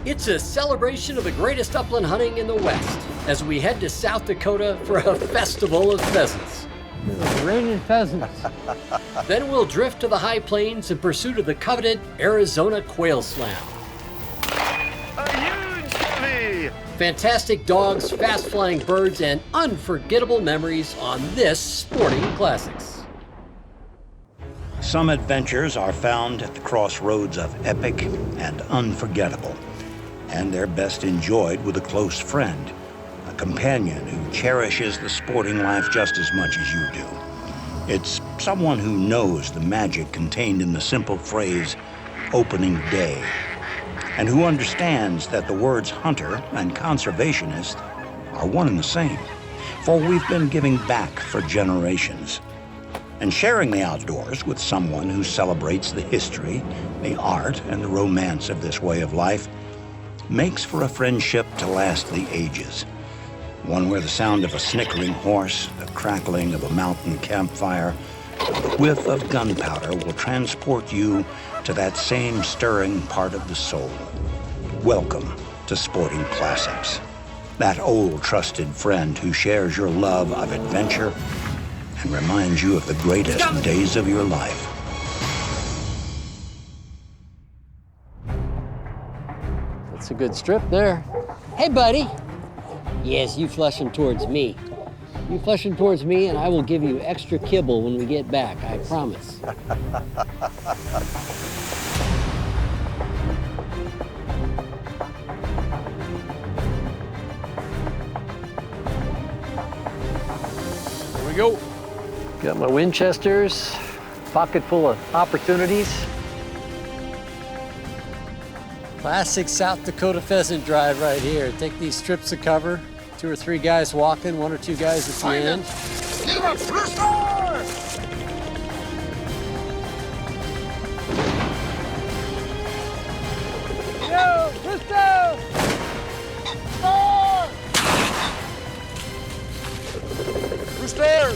It's a celebration of the greatest upland hunting in the West as we head to South Dakota for a festival of pheasants. It's raining pheasants. Then we'll drift to the high plains in pursuit of the coveted Arizona Quail Slam. A huge heavy! Fantastic dogs, fast-flying birds, and unforgettable memories on this Sporting Classics. Some adventures are found at the crossroads of epic and unforgettable, and they're best enjoyed with a close friend, a companion who cherishes the sporting life just as much as you do. It's someone who knows the magic contained in the simple phrase, opening day, and who understands that the words hunter and conservationist are one and the same, for we've been giving back for generations. And sharing the outdoors with someone who celebrates the history, the art, and the romance of this way of life makes for a friendship to last the ages. One where the sound of a snickering horse, the crackling of a mountain campfire, or the whiff of gunpowder will transport you to that same stirring part of the soul. Welcome to Sporting Classics. That old trusted friend who shares your love of adventure and reminds you of the greatest days of your life. That's a good strip there. Hey, buddy. Yes, you flushing towards me. You flushing towards me, and I will give you extra kibble when we get back, I promise. Here we go. Got my Winchesters, pocket full of opportunities. Classic South Dakota pheasant drive right here. Take these strips of cover, 2 or 3 guys walking, 1 or 2 guys at the end. Get him up, Rooster! Yo, Rooster! Rooster!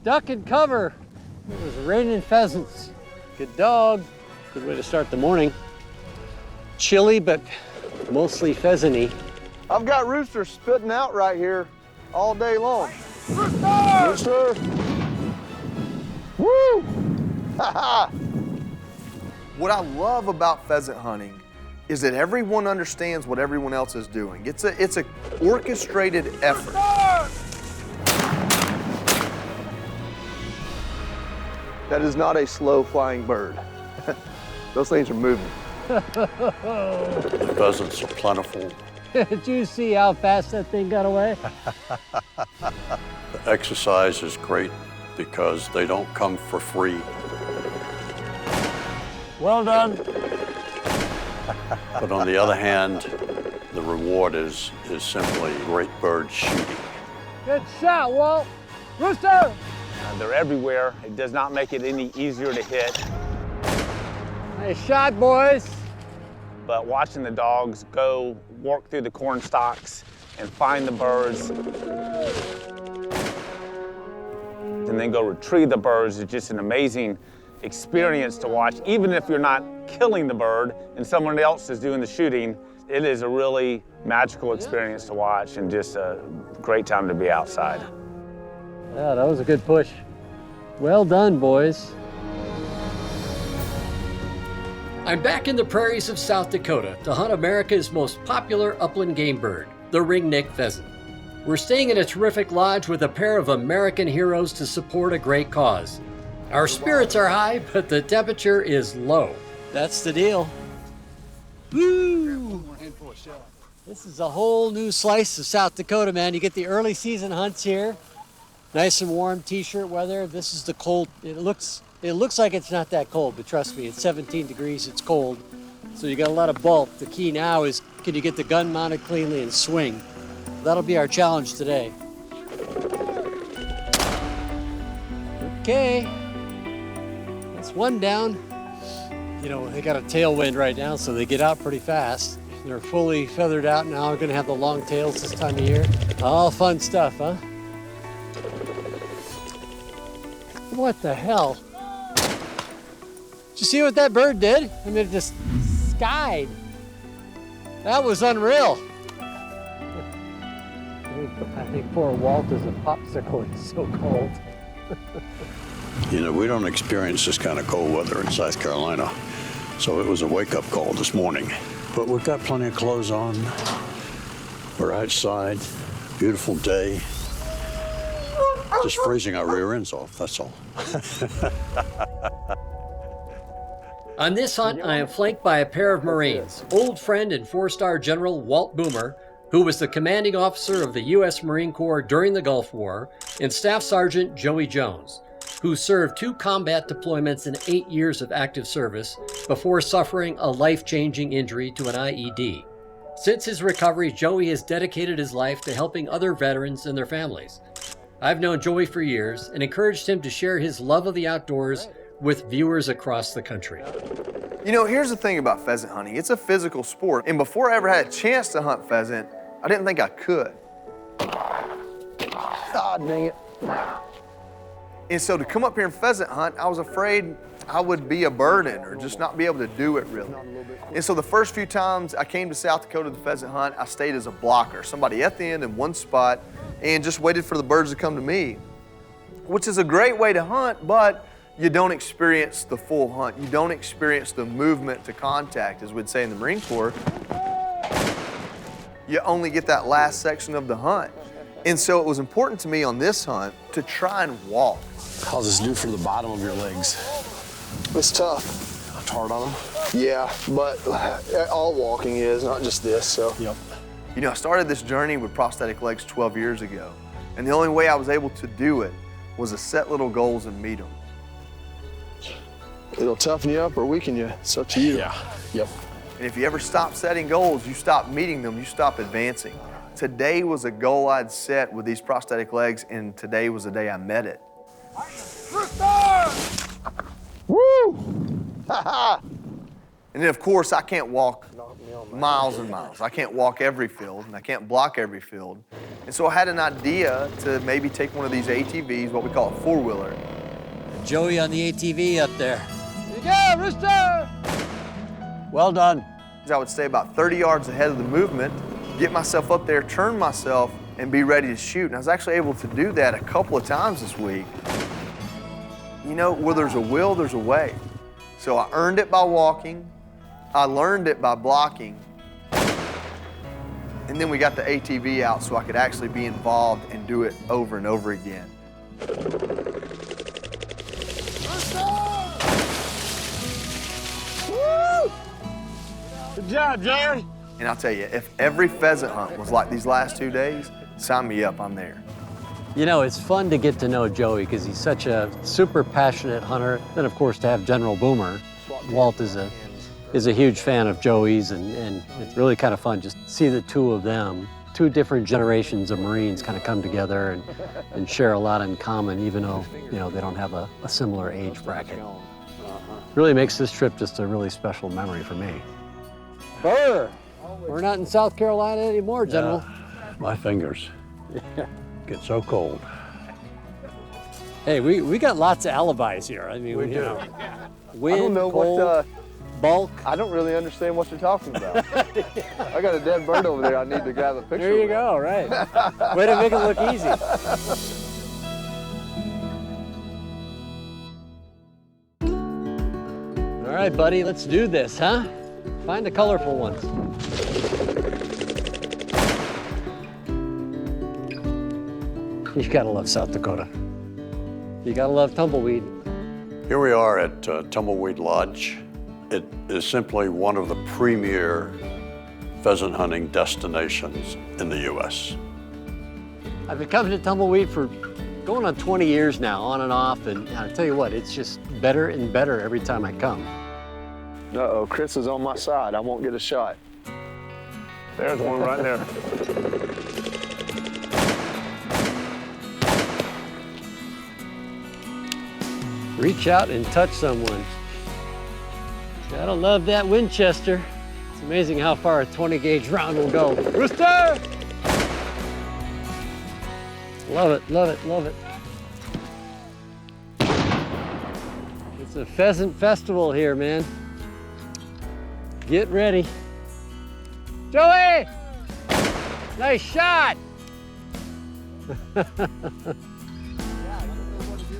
Duck and cover. It was raining pheasants. Good dog. Good way to start the morning. Chilly, but mostly pheasant-y. I've got roosters spitting out right here all day long. Rooster! Rooster! Woo! Ha ha! What I love about pheasant hunting is that everyone understands what everyone else is doing. It's a orchestrated effort. That is not a slow flying bird. Those things are moving. The pheasants are plentiful. Did you see how fast that thing got away? The exercise is great because they don't come for free. Well done. But on the other hand, the reward is simply great bird shooting. Good shot, Walt. Rooster! They're everywhere. It does not make it any easier to hit. Nice shot, boys. But watching the dogs go work through the corn stalks and find the birds, and then go retrieve the birds is just an amazing experience to watch. Even if you're not killing the bird and someone else is doing the shooting, it is a really magical experience to watch and just a great time to be outside. Yeah, that was a good push. Well done, boys. I'm back in the prairies of South Dakota to hunt America's most popular upland game bird, the ringneck pheasant. We're staying in a terrific lodge with a pair of American heroes to support a great cause. Our spirits are high, but the temperature is low. That's the deal. Woo! This is a whole new slice of South Dakota, man. You get the early season hunts here. Nice and warm t-shirt weather. This is the cold. It looks like it's not that cold, but trust me, it's 17 degrees, it's cold. So you got a lot of bulk. The key now is, can you get the gun mounted cleanly and swing? That'll be our challenge today. Okay, that's one down. You know, they got a tailwind right now, so they get out pretty fast. They're fully feathered out now. We're gonna have the long tails this time of year. All fun stuff, huh? What the hell? Did you see what that bird did? I mean, it just skied. That was unreal. I think poor Walt is a popsicle. It's so cold. You know, we don't experience this kind of cold weather in South Carolina, so it was a wake-up call this morning. But we've got plenty of clothes on. We're outside, beautiful day. Just freezing our rear ends off, that's all. On this hunt, I am flanked by a pair of Marines, old friend and four-star General Walt Boomer, who was the commanding officer of the U.S. Marine Corps during the Gulf War, and Staff Sergeant Joey Jones, who served 2 combat deployments and 8 years of active service before suffering a life-changing injury to an IED. Since his recovery, Joey has dedicated his life to helping other veterans and their families. I've known Joey for years and encouraged him to share his love of the outdoors with viewers across the country. You know, here's the thing about pheasant hunting. It's a physical sport, and before I ever had a chance to hunt pheasant, I didn't think I could. Ah, dang it. And so to come up here and pheasant hunt, I was afraid I would be a burden or just not be able to do it really. And so the first few times I came to South Dakota to pheasant hunt, I stayed as a blocker, somebody at the end in one spot, and just waited for the birds to come to me, which is a great way to hunt, but you don't experience the full hunt. You don't experience the movement to contact, as we'd say in the Marine Corps. You only get that last section of the hunt. And so it was important to me on this hunt to try and walk. How's this do for the bottom of your legs? It's tough. It's hard on them? Yeah, but all walking is, not just this, so. Yep. You know, I started this journey with prosthetic legs 12 years ago. And the only way I was able to do it was to set little goals and meet them. It'll toughen you up or weaken you. It's up to you. Yeah, yep. And if you ever stop setting goals, you stop meeting them, you stop advancing. Today was a goal I'd set with these prosthetic legs, and today was the day I met it. Woo! Ha ha! And then, of course, I can't walk miles and miles. I can't walk every field, and I can't block every field. And so I had an idea to maybe take one of these ATVs, what we call a four-wheeler. Joey on the ATV up there. Here you go, Rooster! Well done. I would stay about 30 yards ahead of the movement, get myself up there, turn myself, and be ready to shoot. And I was actually able to do that a couple of times this week. You know, where there's a will, there's a way. So I earned it by walking, I learned it by blocking, and then we got the ATV out so I could actually be involved and do it over and over again. Woo! Good job, Jerry. And I'll tell you, if every pheasant hunt was like these last 2 days, sign me up, I'm there. You know, it's fun to get to know Joey because he's such a super passionate hunter. Then, of course, to have General Boomer. Walt is a huge fan of Joey's, and it's really kind of fun just to see the two of them, 2 different generations of Marines kind of come together and share a lot in common, even though, you know, they don't have a similar age bracket. Really makes this trip just a really special memory for me. Burr! We're not in South Carolina anymore, General. My fingers get so cold. Hey, we got lots of alibis here. I mean, you know, wind, I don't know cold, what, bulk. I don't really understand what you're talking about. I got a dead bird over there I need to grab a picture There you with. go, right. Way to make it look easy. All right, buddy, let's do this, huh? Find the colorful ones. You gotta love South Dakota. You gotta love Tumbleweed. Here we are at Tumbleweed Lodge. It is simply one of the premier pheasant hunting destinations in the U.S. I've been coming to Tumbleweed for going on 20 years now, on and off, and I'll tell you what, it's just better and better every time I come. Uh-oh, Chris is on my side. I won't get a shot. There's one right there. Reach out and touch someone. Gotta love that Winchester. It's amazing how far a 20 gauge round will go. Rooster! Love it, love it, love it. It's a pheasant festival here, man. Get ready. Joey! Nice shot!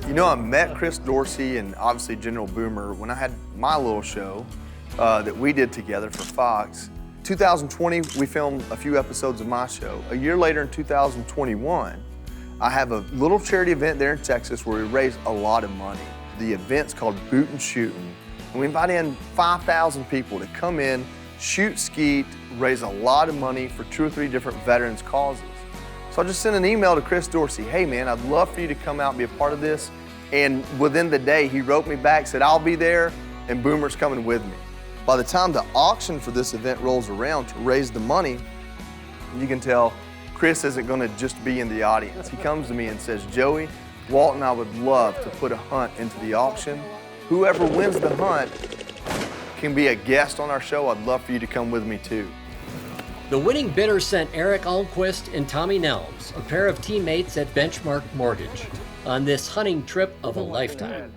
You know, I met Chris Dorsey and obviously General Boomer when I had my little show that we did together for Fox. 2020, we filmed a few episodes of my show. A year later in 2021, I have a little charity event there in Texas where we raise a lot of money. The event's called Bootin' Shootin', and we invite in 5,000 people to come in, shoot skeet, raise a lot of money for 2 or 3 different veterans causes. So I just sent an email to Chris Dorsey, hey man, I'd love for you to come out and be a part of this. And within the day, he wrote me back, said, I'll be there, and Boomer's coming with me. By the time the auction for this event rolls around to raise the money, you can tell Chris isn't gonna just be in the audience. He comes to me and says, Joey, Walt and I would love to put a hunt into the auction. Whoever wins the hunt can be a guest on our show. I'd love for you to come with me too. The winning bidder sent Eric Almquist and Tommy Nelms, a pair of teammates at Benchmark Mortgage, on this hunting trip of a lifetime.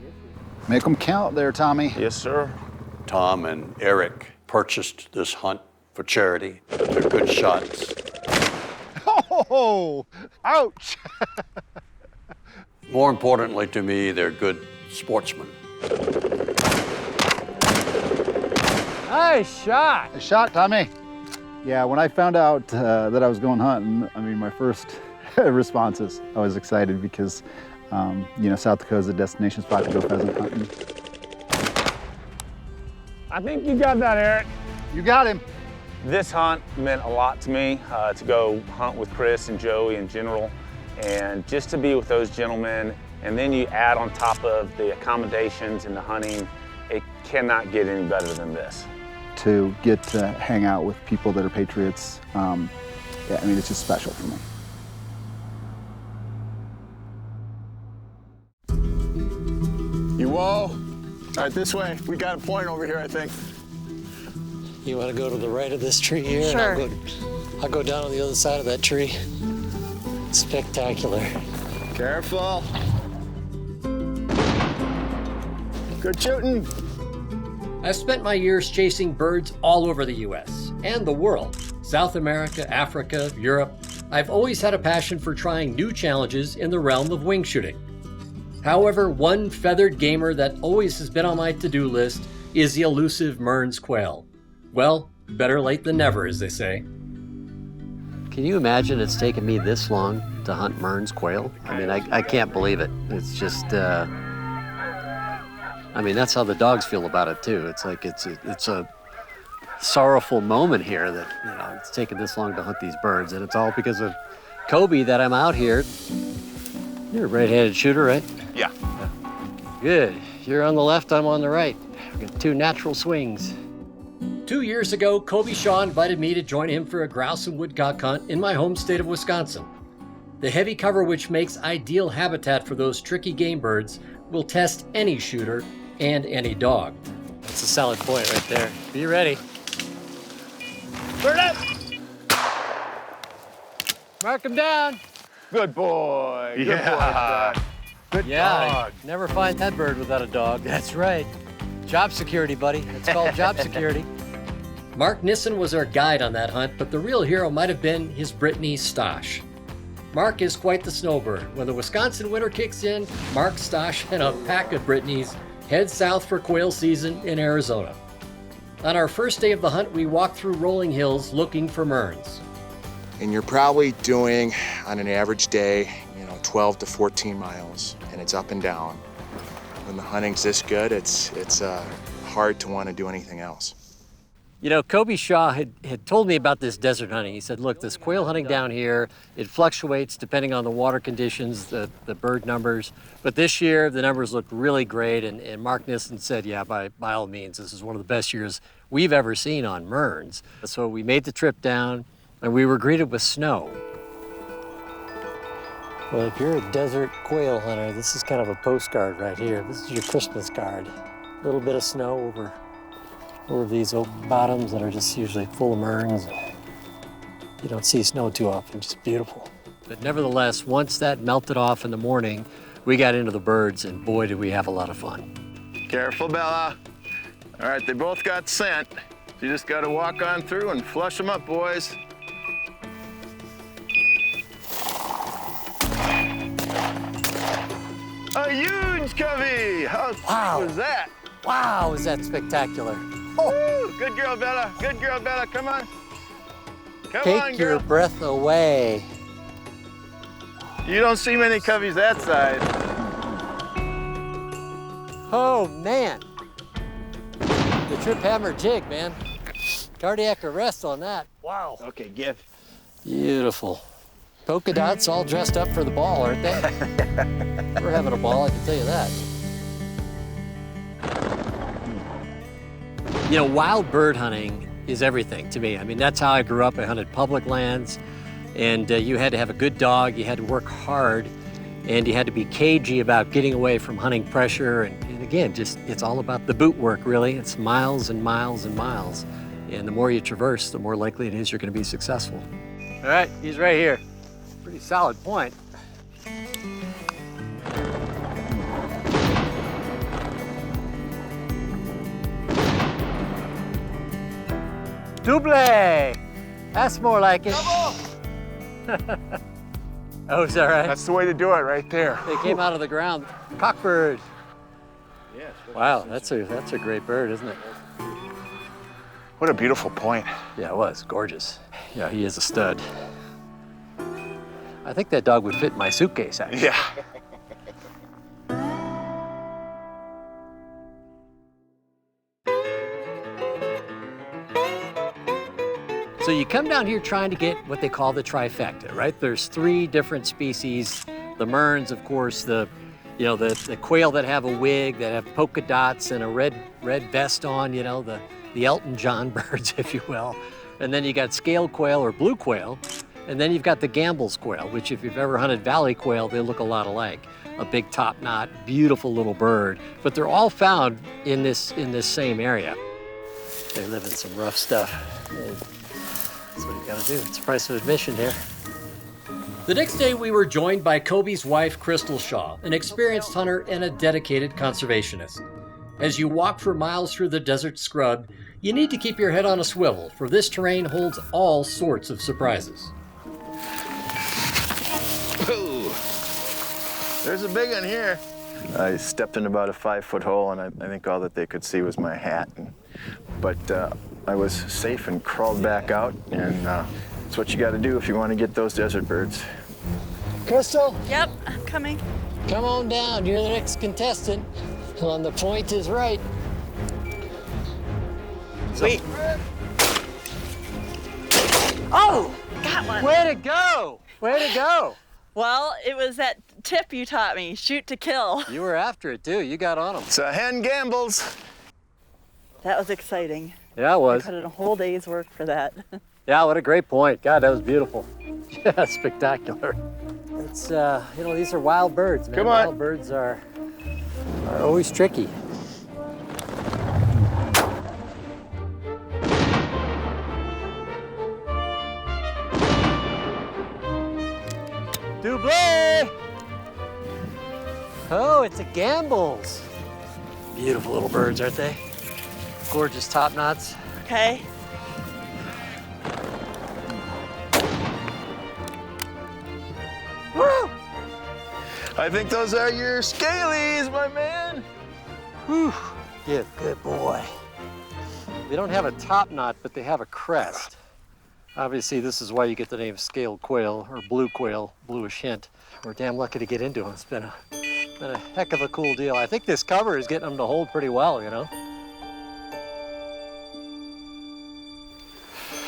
Make them count there, Tommy. Yes, sir. Tom and Eric purchased this hunt for charity. They're good shots. Oh, ouch. More importantly to me, they're good sportsmen. Nice shot. Nice shot, Tommy. Yeah, when I found out that I was going hunting, I mean, my first responses, I was excited because, you know, South Dakota is a destination spot to go pheasant hunting. I think you got that, Eric. You got him. This hunt meant a lot to me, to go hunt with Chris and Joey in general, and just to be with those gentlemen, and then you add on top of the accommodations and the hunting, it cannot get any better than this. To get to hang out with people that are patriots, yeah, I mean, it's just special for me. You whoa. All right, this way. We got a point over here, I think. You want to go to the right of this tree here? Sure. And I'll go down on the other side of that tree. Spectacular. Careful. Good shooting. I've spent my years chasing birds all over the US and the world. South America, Africa, Europe. I've always had a passion for trying new challenges in the realm of wing shooting. However, one feathered gamer that always has been on my to-do list is the elusive Mearns quail. Well, better late than never, as they say. Can you imagine it's taken me this long to hunt Mearns quail? I mean, I can't believe it. It's just, I mean, that's how the dogs feel about it too. It's like it's a sorrowful moment here that, you know, it's taken this long to hunt these birds, and it's all because of Kobe that I'm out here. You're a right-handed shooter, right? Yeah. Good. You're on the left, I'm on the right. We've got 2 natural swings. 2 years ago, Kobe Shaw invited me to join him for a grouse and woodcock hunt in my home state of Wisconsin. The heavy cover, which makes ideal habitat for those tricky game birds, will test any shooter and any dog. That's a solid point right there. Be ready. Turn up! Mark him down. Good boy. Good boy, Dad. Good dog. Never find that bird without a dog. That's right. Job security, buddy. It's called job security. Mark Nissen was our guide on that hunt, but the real hero might have been his Brittany Stosh. Mark is quite the snowbird. When the Wisconsin winter kicks in, Mark Stosh and a pack of Brittany's head south for quail season in Arizona. On our first day of the hunt, we walked through rolling hills looking for Mearns. And you're probably doing, on an average day, 12 to 14 miles, and it's up and down. When the hunting's this good, it's hard to want to do anything else. You know, Kobe Shaw had told me about this desert hunting. He said, look, this quail hunting down here, it fluctuates depending on the water conditions, the bird numbers. But this year, the numbers looked really great, and Mark Nissen said, yeah, by all means, this is one of the best years we've ever seen on Mearns. So we made the trip down, and we were greeted with snow. Well, if you're a desert quail hunter, this is kind of a postcard right here. This is your Christmas card. A little bit of snow over these oak bottoms that are just usually full of Mearns. You don't see snow too often, just beautiful. But nevertheless, once that melted off in the morning, we got into the birds, and boy, did we have a lot of fun. Careful, Bella. All right, they both got scent. You just gotta walk on through and flush them up, boys. A huge covey! How sweet was that? Wow, is that spectacular. Oh, good girl, Bella. Good girl, Bella. Come on. Come on, Take your girl. breath away. You don't see many coveys that size. Oh, man. The trip hammer jig, man. Cardiac arrest on that. Wow. Okay, give. Beautiful. Polka dots all dressed up for the ball, aren't they? We're having a ball, I can tell you that. You know, wild bird hunting is everything to me. I mean, that's how I grew up. I hunted public lands, and you had to have a good dog, you had to work hard, and you had to be cagey about getting away from hunting pressure. And again, just it's all about the boot work, really. It's miles and miles and miles. And the more you traverse, the more likely it is you're going to be successful. All right, he's right here. Pretty solid point. Double! That's more like it. Oh, is that right? That's the way to do it right there. They came out of the ground. Cockbird. Yes. Wow, that's a great bird, isn't it? What a beautiful point. Yeah, it was gorgeous. Yeah, he is a stud. I think that dog would fit in my suitcase, actually. Yeah. So you come down here trying to get what they call the trifecta, right? There's 3 different species. The Mearns, of course, the quail that have a wig, that have polka dots and a red vest on, you know, the Elton John birds, if you will. And then you got scale quail or blue quail. And then you've got the Gambels quail, which if you've ever hunted valley quail, they look a lot alike. A big top knot, beautiful little bird. But they're all found in this same area. They live in some rough stuff. That's what you gotta do. It's the price of admission here. The next day, we were joined by Kobe's wife, Crystal Shaw, an experienced hunter and a dedicated conservationist. As you walk for miles through the desert scrub, you need to keep your head on a swivel, for this terrain holds all sorts of surprises. Ooh. There's a big one here. I stepped in about a 5-foot hole, and I think all that they could see was my hat. But I was safe and crawled back out, and that's what you got to do if you want to get those desert birds. Crystal? Yep, I'm coming. Come on down. You're the next contestant. On the point is right. Wait. Oh, got one. Way to go! Way to go! Well, it was that tip you taught me, shoot to kill. You were after it too. You got on them. It's a hen Gambels. That was exciting. Yeah, it was. I put in a whole day's work for that. Yeah, what a great point. God, that was beautiful. Yeah, spectacular. It's, you know, these are wild birds, man. Come on. Wild birds are always tricky. Double! Oh, it's a Gambels. Beautiful little birds, aren't they? Gorgeous top knots. Okay. Woo! I think those are your scalies, my man. Whew. Good boy. They don't have a top knot, but they have a crest. Obviously, this is why you get the name scaled quail or blue quail, bluish hint. We're damn lucky to get into them. It's been a heck of a cool deal. I think this cover is getting them to hold pretty well, you know?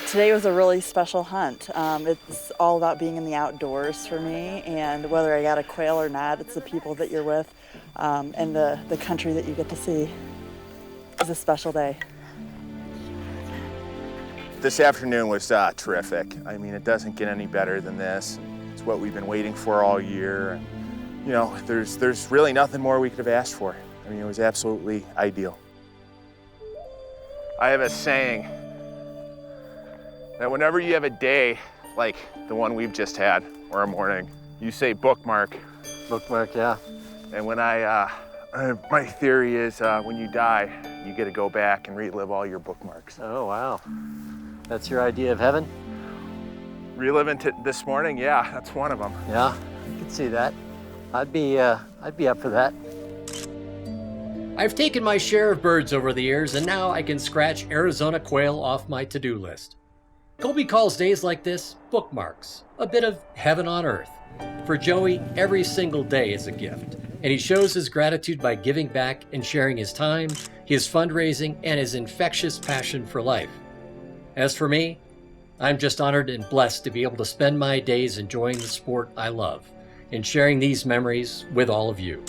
Today was a really special hunt. It's all about being in the outdoors for me, and whether I got a quail or not, it's the people that you're with and the country that you get to see. It's a special day. This afternoon was terrific. I mean, it doesn't get any better than this. It's what we've been waiting for all year. And, you know, there's really nothing more we could have asked for. I mean, it was absolutely ideal. I have a saying that whenever you have a day like the one we've just had, or a morning, you say bookmark. Bookmark, yeah. And when my theory is when you die, you get to go back and relive all your bookmarks. Oh, wow. That's your idea of heaven? Reliving this morning, yeah, that's one of them. Yeah, I can see that. I'd be up for that. I've taken my share of birds over the years, and now I can scratch Arizona quail off my to-do list. Colby calls days like this bookmarks, a bit of heaven on earth. For Joey, every single day is a gift, and he shows his gratitude by giving back and sharing his time, his fundraising, and his infectious passion for life. As for me, I'm just honored and blessed to be able to spend my days enjoying the sport I love and sharing these memories with all of you.